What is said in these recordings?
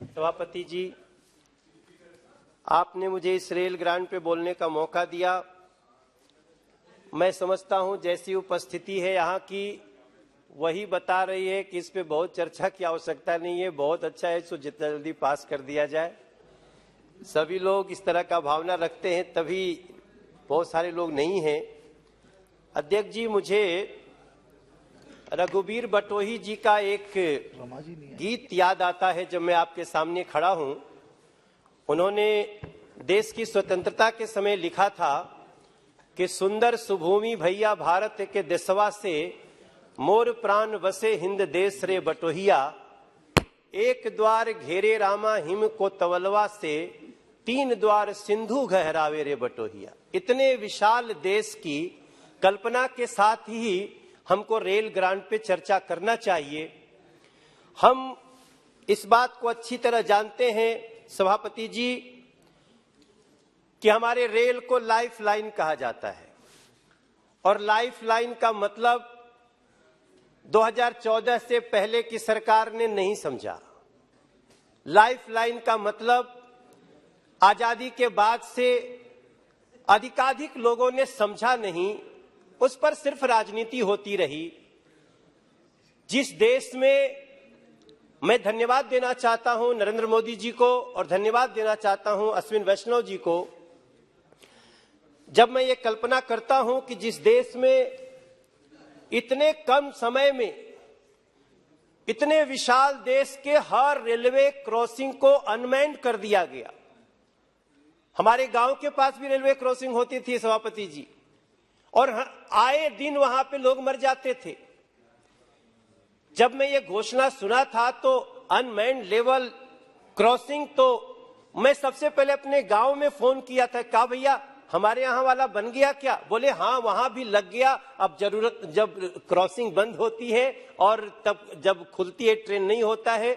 सभापति जी, आपने मुझे इस रेल ग्रांट पे बोलने का मौका दिया। मैं समझता हूं जैसी उपस्थिति है यहाँ की वही बता रही है कि इस पे बहुत चर्चा की आवश्यकता नहीं है। बहुत अच्छा है, इसको जितना जल्दी पास कर दिया जाए। सभी लोग इस तरह का भावना रखते हैं, तभी बहुत सारे लोग नहीं हैं। अध्यक्ष जी, मुझे रघुवीर बटोही जी का एक गीत याद आता है जब मैं आपके सामने खड़ा हूं। उन्होंने देश की स्वतंत्रता के समय लिखा था कि सुंदर सुभूमि भैया भारत के देशवा से, मोर प्राण बसे हिंद देश रे बटोहिया, एक द्वार घेरे रामा हिम को तवलवा से, तीन द्वार सिंधु गहरावे रे बटोहिया। इतने विशाल देश की कल्पना के साथ ही हमको रेल ग्रांट पे चर्चा करना चाहिए। हम इस बात को अच्छी तरह जानते हैं सभापति जी कि हमारे रेल को लाइफ लाइन कहा जाता है, और लाइफ लाइन का मतलब 2014 से पहले की सरकार ने नहीं समझा। लाइफ लाइन का मतलब आजादी के बाद से अधिकाधिक लोगों ने समझा नहीं, उस पर सिर्फ राजनीति होती रही। जिस देश में मैं धन्यवाद देना चाहता हूं नरेंद्र मोदी जी को, और धन्यवाद देना चाहता हूं अश्विन वैष्णव जी को, जब मैं ये कल्पना करता हूं कि जिस देश में इतने कम समय में इतने विशाल देश के हर रेलवे क्रॉसिंग को अनमैन्ड कर दिया गया। हमारे गांव के पास भी रेलवे क्रॉसिंग होती थी सभापति जी, और आए दिन वहां पे लोग मर जाते थे। जब मैं ये घोषणा सुना था तो अनमैन्ड लेवल क्रॉसिंग, तो मैं सबसे पहले अपने गांव में फोन किया था, कहा भैया हमारे यहाँ वाला बन गया क्या? बोले हाँ, वहां भी लग गया। अब जरूरत जब क्रॉसिंग बंद होती है और तब जब खुलती है ट्रेन नहीं होता है।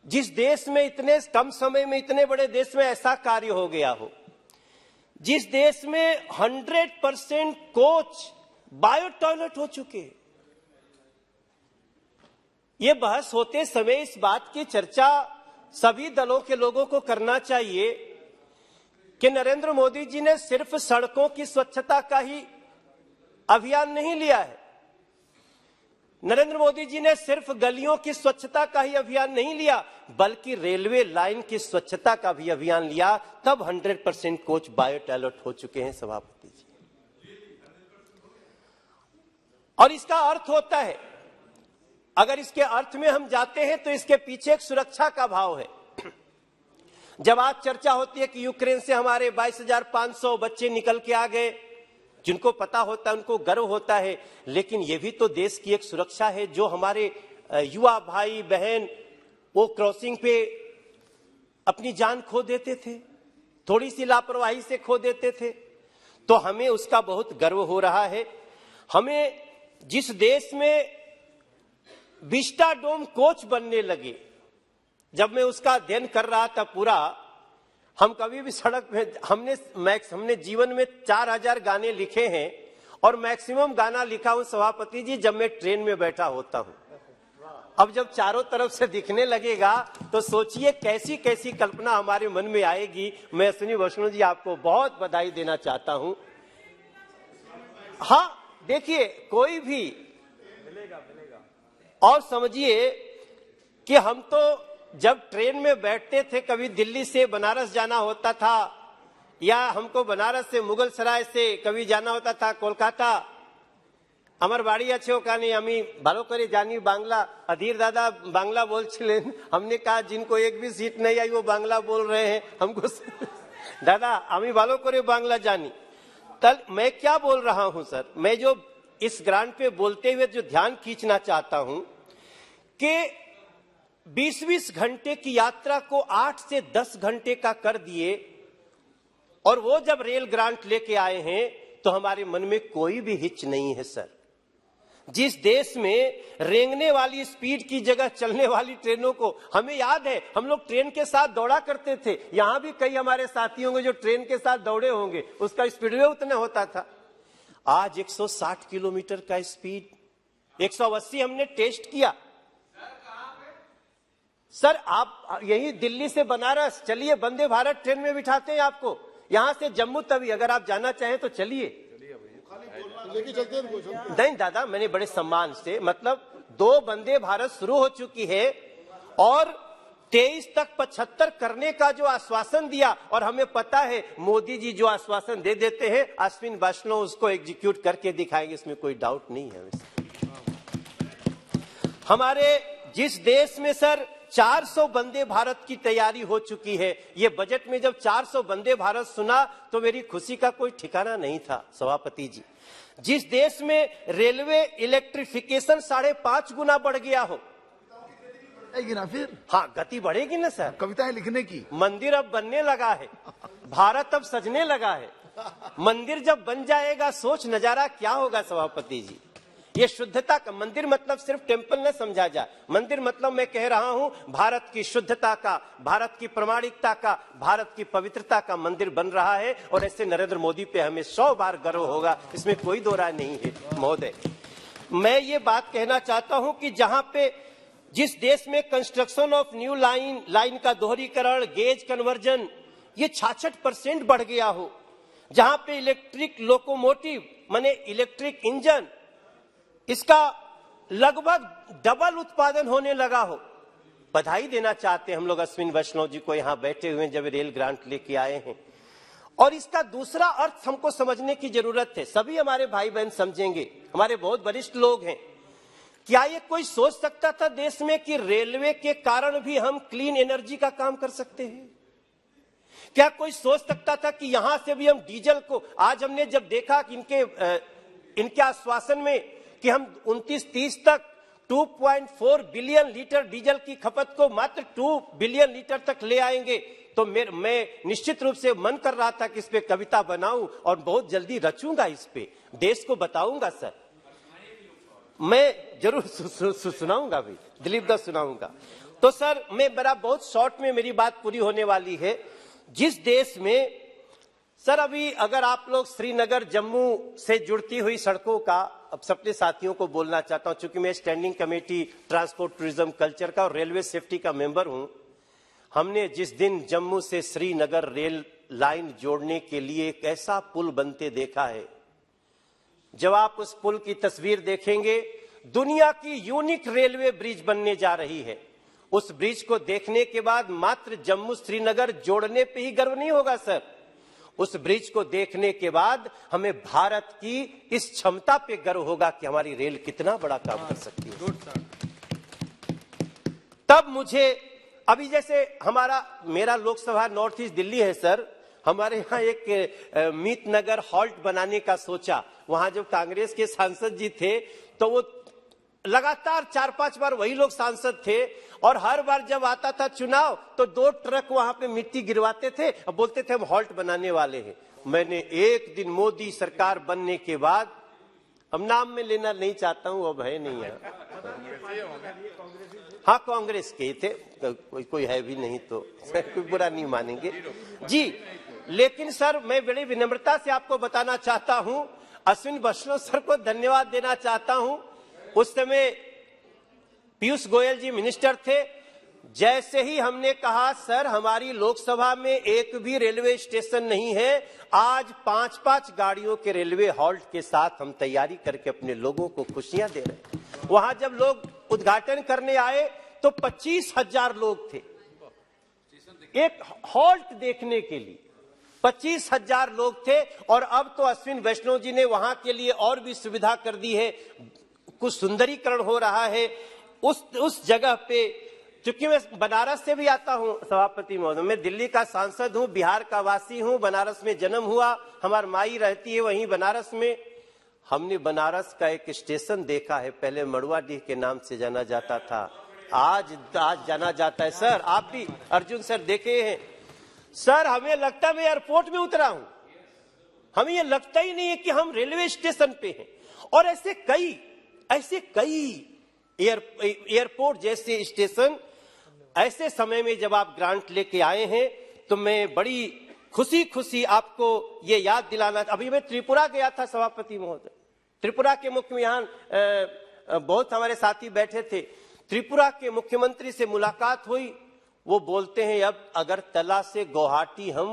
जिस देश में इतने कम समय में इतने बड़े देश में ऐसा कार्य हो गया हो, जिस देश में 100% कोच बायो टॉयलेट हो चुके, ये बहस होते समय इस बात की चर्चा सभी दलों के लोगों को करना चाहिए कि नरेंद्र मोदी जी ने सिर्फ सड़कों की स्वच्छता का ही अभियान नहीं लिया है। नरेंद्र मोदी जी ने सिर्फ गलियों की स्वच्छता का ही अभियान नहीं लिया, बल्कि रेलवे लाइन की स्वच्छता का भी अभियान लिया। तब 100% कोच बायो टॉयलेट हो चुके हैं सभापति जी। और इसका अर्थ होता है, अगर इसके अर्थ में हम जाते हैं तो इसके पीछे एक सुरक्षा का भाव है। जब आज चर्चा होती है कि यूक्रेन से हमारे 22,500 बच्चे निकल के आ गए, जिनको पता होता है उनको गर्व होता है, लेकिन ये भी तो देश की एक सुरक्षा है। जो हमारे युवा भाई बहन वो क्रॉसिंग पे अपनी जान खो देते थे, थोड़ी सी लापरवाही से खो देते थे, तो हमें उसका बहुत गर्व हो रहा है। हमें जिस देश में विस्टाडोम कोच बनने लगे, जब मैं उसका अध्ययन कर रहा था पूरा, हम कभी भी सड़क में हमने जीवन में 4000 गाने लिखे हैं, और मैक्सिमम गाना लिखा हूं सभापति जी जब मैं ट्रेन में बैठा होता हूं। अब जब चारों तरफ से दिखने लगेगा तो सोचिए कैसी कैसी कल्पना हमारे मन में आएगी। मैं अश्विनी वैष्णव जी आपको बहुत बधाई देना चाहता हूं। हाँ देखिए, कोई भी और समझिए कि हम तो जब ट्रेन में बैठते थे, कभी दिल्ली से बनारस जाना होता था, या हमको बनारस से मुगल सराय से कभी जाना होता था कोलकाता, আমার বাড়ি আছে ওখানে, আমি ভালো করে জানি বাংলা। अधीर दादा बांग्ला बोलছিলেন, हमने कहा जिनको एक भी सीट नहीं आई वो बांग्ला बोल रहे हैं हमको दादा আমি ভালো করে बांग्ला जानी। तल मैं क्या बोल रहा हूं सर, मैं जो इस ग्रांट पे बोलते हुए जो ध्यान खींचना चाहता हूं कि 20-20 घंटे की यात्रा को 8 से 10 घंटे का कर दिए, और वो जब रेल ग्रांट लेके आए हैं तो हमारे मन में कोई भी हिच नहीं है सर। जिस देश में रेंगने वाली स्पीड की जगह चलने वाली ट्रेनों को, हमें याद है हम लोग ट्रेन के साथ दौड़ा करते थे। यहां भी कई हमारे साथी होंगे जो ट्रेन के साथ दौड़े होंगे, उसका स्पीडवे उतना होता था। आज 160 किलोमीटर का स्पीड, 180 हमने टेस्ट किया सर आप यही दिल्ली से बनारस चलिए, वंदे भारत ट्रेन में बिठाते हैं आपको, यहां से जम्मू तवी, अगर आप जाना चाहें तो चलिए। नहीं दादा, मैंने बड़े सम्मान से, मतलब 2 वंदे भारत शुरू हो चुकी है और 23 तक 75 करने का जो आश्वासन दिया, और हमें पता है मोदी जी जो आश्वासन दे देते हैं अश्विन वैष्णव उसको एग्जीक्यूट करके दिखाएंगे, इसमें कोई डाउट नहीं है। हमारे जिस देश में सर 400 वंदे भारत की तैयारी हो चुकी है, ये बजट में जब 400 वंदे भारत सुना तो मेरी खुशी का कोई ठिकाना नहीं था सभापति जी। जिस देश में रेलवे इलेक्ट्रिफिकेशन 5.5 गुना बढ़ गया हो, ना फिर हाँ गति बढ़ेगी ना सर, कविताएं लिखने की। मंदिर अब बनने लगा है, भारत अब सजने लगा है, मंदिर जब बन जाएगा सोच नजारा क्या होगा सभापति जी। ये शुद्धता का मंदिर मतलब सिर्फ टेम्पल न समझा जाए, मंदिर मतलब मैं कह रहा हूं भारत की शुद्धता का, भारत की प्रामाणिकता का, भारत की पवित्रता का मंदिर बन रहा है, और ऐसे नरेंद्र मोदी पे हमें 100 बार गर्व होगा, इसमें कोई दो राय नहीं है महोदय। मैं ये बात कहना चाहता हूं कि जहां पे जिस देश में कंस्ट्रक्शन ऑफ न्यू लाइन का दोहरीकरण, गेज कन्वर्जन, ये 66% बढ़ गया हो, जहां पे इलेक्ट्रिक लोकोमोटिव माने इलेक्ट्रिक इंजन, इसका लगभग डबल उत्पादन होने लगा हो, बधाई देना चाहते हैं हम लोग अश्विन वैष्णव जी को, यहां बैठे हुए जब रेल ग्रांट लेके आए हैं। और इसका दूसरा अर्थ हमको समझने की जरूरत है, सभी हमारे भाई बहन समझेंगे, हमारे बहुत वरिष्ठ लोग हैं। क्या ये कोई सोच सकता था देश में कि रेलवे के कारण भी हम क्लीन एनर्जी का काम कर सकते हैं? क्या कोई सोच सकता था कि यहां से भी हम डीजल को, आज हमने जब देखा कि इनके आश्वासन में कि हम 29-30 तक 2.4 बिलियन लीटर डीजल की खपत को मात्र 2 बिलियन लीटर तक ले आएंगे, तो मैं निश्चित रूप से मन कर रहा था कि इस पे कविता बनाऊं और बहुत जल्दी रचूंगा, इस पे देश को बताऊंगा सर, मैं जरूर सुनाऊंगा भी, दिलीप दास सुनाऊंगा। तो सर मैं बड़ा बहुत शॉर्ट में मेरी बात पूरी होने वाली है। जिस देश में सर अभी अगर आप लोग श्रीनगर जम्मू से जुड़ती हुई सड़कों का, अब सबके साथियों को बोलना चाहता हूं, चूंकि मैं standing committee transport tourism culture का और रेलवे सेफ्टी का मेंबर हूं, हमने जिस दिन जम्मू से श्रीनगर रेल लाइन जोड़ने के लिए एक ऐसा पुल बनते देखा है, जब आप उस पुल की तस्वीर देखेंगे, दुनिया की यूनिक रेलवे ब्रिज बनने जा रही है। उस ब्रिज को देखने के बाद मात्र जम्मू श्रीनगर जोड़ने पे ही गर्व नहीं होगा सर, उस ब्रिज को देखने के बाद हमें भारत की इस क्षमता पे गर्व होगा कि हमारी रेल कितना बड़ा काम कर सकती है। तब मुझे अभी जैसे मेरा लोकसभा नॉर्थ ईस्ट दिल्ली है सर, हमारे यहाँ एक मीत नगर हॉल्ट बनाने का सोचा, वहां जब कांग्रेस के सांसद जी थे तो वो लगातार 4-5 बार वही लोग सांसद थे, और हर बार जब आता था चुनाव तो 2 ट्रक वहां पे मिट्टी गिरवाते थे और बोलते थे हम हॉल्ट बनाने वाले हैं। मैंने एक दिन मोदी सरकार बनने के बाद, हम नाम में लेना नहीं चाहता हूं, अब है नहीं है, हाँ कांग्रेस के थे, कोई है भी नहीं तो कोई बुरा नहीं मानेंगे जी। लेकिन सर मैं बड़ी विनम्रता से आपको बताना चाहता हूं, अश्विन वैष्णव सर को धन्यवाद देना चाहता हूं। उस समय पीयूष गोयल जी मिनिस्टर थे, जैसे ही हमने कहा सर हमारी लोकसभा में एक भी रेलवे स्टेशन नहीं है, आज 5-5 गाड़ियों के रेलवे हॉल्ट के साथ हम तैयारी करके अपने लोगों को खुशियां दे रहे हैं। वहां जब लोग उद्घाटन करने आए तो 25,000 लोग थे एक हॉल्ट देखने के लिए, 25,000 लोग थे। और अब तो अश्विन वैष्णव जी ने वहां के लिए और भी सुविधा कर दी है, कुछ सुंदरीकरण हो रहा है उस जगह पे। चूंकि मैं बनारस से भी आता हूं सभापति महोदय, मैं दिल्ली का सांसद हूं, बिहार का वासी हूं, बनारस में जन्म हुआ, हमारी माई रहती है वहीं बनारस में। हमने बनारस का एक स्टेशन देखा है, पहले मड़ुआडीह के नाम से जाना जाता था, आज जाना जाता है सर, आप भी अर्जुन सर देखे हैं सर, हमें लगता है मैं एयरपोर्ट में उतरा हूं, हमें ये लगता ही नहीं है कि हम रेलवे स्टेशन पे हैं। और ऐसे कई एयरपोर्ट जैसे स्टेशन ऐसे समय में जब आप ग्रांट लेके आए हैं, तो मैं बड़ी खुशी आपको ये याद दिलाना। अभी मैं त्रिपुरा गया था सभापति महोदय, त्रिपुरा के मुख्य यहाँ बहुत हमारे साथी बैठे थे, त्रिपुरा के मुख्यमंत्री से मुलाकात हुई, वो बोलते हैं अब अगरतला से गुवाहाटी हम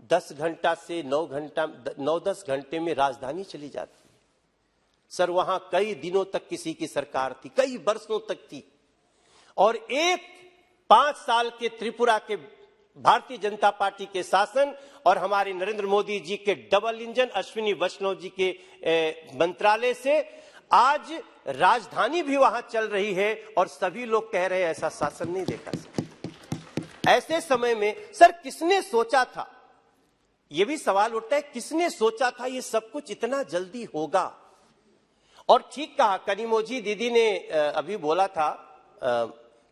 10 घंटा से 9-10 घंटे में राजधानी चली जाती है। सर वहां कई दिनों तक किसी की सरकार थी, कई वर्षों तक थी, और 5 साल के त्रिपुरा के भारतीय जनता पार्टी के शासन और हमारे नरेंद्र मोदी जी के डबल इंजन अश्विनी वैष्णव जी के मंत्रालय से आज राजधानी भी वहां चल रही है, और सभी लोग कह रहे हैं ऐसा शासन नहीं देखा सर। ऐसे समय में सर किसने सोचा था, यह भी सवाल उठता है, किसने सोचा था ये सब कुछ इतना जल्दी होगा। और ठीक कहा कनिमोझी दीदी ने अभी बोला था,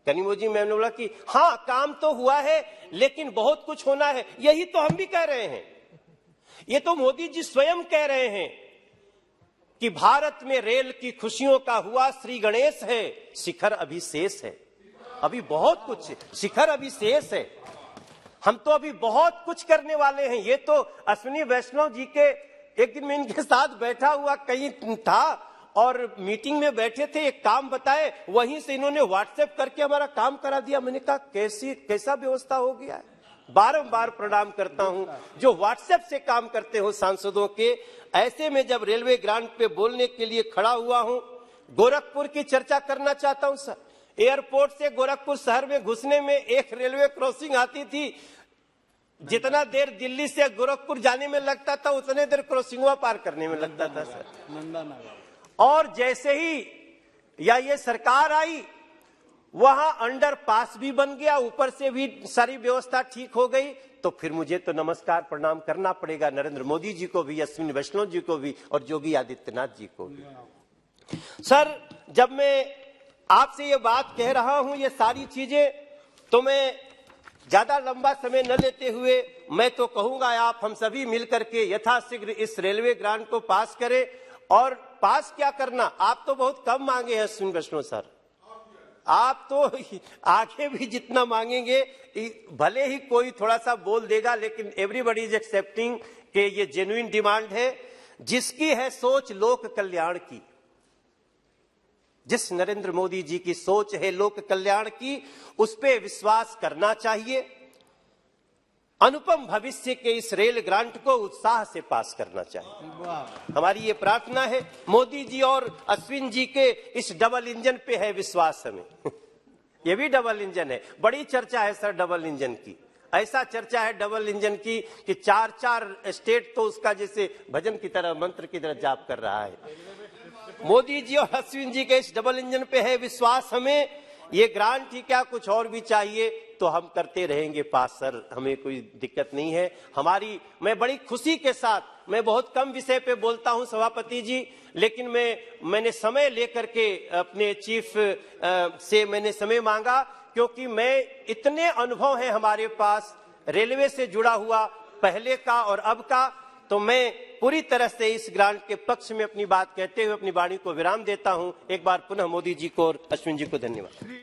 कनिमोझी मैम ने बोला कि हाँ काम तो हुआ है लेकिन बहुत कुछ होना है। यही तो हम भी कह रहे हैं, ये तो मोदी जी स्वयं कह रहे हैं कि भारत में रेल की खुशियों का हुआ श्री गणेश है, शिखर अभी शेष है। अभी बहुत कुछ शिखर अभी शेष है, हम तो अभी बहुत कुछ करने वाले हैं। ये तो अश्विनी वैष्णव जी के, एक दिन मैं इनके साथ बैठा हुआ कहीं था और मीटिंग में बैठे थे, एक काम बताए, वहीं से इन्होंने व्हाट्सएप करके हमारा काम करा दिया। मैंने कहा कैसा व्यवस्था हो गया है। बारंबार प्रणाम करता हूं जो व्हाट्सएप से काम करते हो सांसदों के। ऐसे में जब रेलवे ग्रांट पे बोलने के लिए खड़ा हुआ हूं, गोरखपुर की चर्चा करना चाहता हूं सर। एयरपोर्ट से गोरखपुर शहर में घुसने में एक रेलवे क्रॉसिंग आती थी, जितना देर दिल्ली से गोरखपुर जाने में लगता था उतने देर क्रॉसिंगवा पार करने में लगता था सर। और जैसे ही ये सरकार आई, वहां अंडरपास भी बन गया, ऊपर से भी सारी व्यवस्था ठीक हो गई, तो फिर मुझे तो नमस्कार प्रणाम करना पड़ेगा नरेंद्र मोदी जी को भी, अश्विनी वैष्णव जी को भी और योगी आदित्यनाथ जी को भी। सर जब मैं आपसे ये बात कह रहा हूं, ये सारी चीजें, तो मैं ज्यादा लंबा समय न लेते हुए मैं तो कहूंगा आप हम सभी मिलकर के यथाशीघ्र इस रेलवे ग्रांट को पास करें। और पास क्या करना, आप तो बहुत कम मांगे हैं अश्विनी वैष्णव सर, आप तो आगे भी जितना मांगेंगे, भले ही कोई थोड़ा सा बोल देगा, लेकिन एवरीबॉडी इज एक्सेप्टिंग कि ये जेन्युइन डिमांड है। जिसकी है सोच लोक कल्याण की, जिस नरेंद्र मोदी जी की सोच है लोक कल्याण की, उस पे विश्वास करना चाहिए। अनुपम भविष्य के इस रेल ग्रांट को उत्साह से पास करना चाहिए। हमारी ये प्रार्थना है। मोदी जी और अश्विन जी के इस डबल इंजन पे है विश्वास हमें। ये भी डबल इंजन है। बड़ी चर्चा है सर डबल इंजन की, ऐसा चर्चा है डबल इंजन की कि 4 स्टेट तो उसका जैसे भजन की तरह, मंत्र की तरह जाप कर रहा है। मोदी जी और अश्विन जी के इस डबल इंजन पे है विश्वास हमें। ये ग्रांट ही क्या, कुछ और भी चाहिए तो हम करते रहेंगे पास सर, हमें कोई दिक्कत नहीं है। मैं बड़ी खुशी के साथ, मैं बहुत कम विषय पे बोलता हूं सभापति जी, लेकिन मैंने समय लेकर के अपने चीफ से मैंने समय मांगा, क्योंकि इतने अनुभव है हमारे पास रेलवे से जुड़ा हुआ, पहले का और अब का। तो मैं पूरी तरह से इस ग्रांट के पक्ष में अपनी बात कहते हुए अपनी वाणी को विराम देता हूं। एक बार पुनः मोदी जी को और अश्विन जी को धन्यवाद।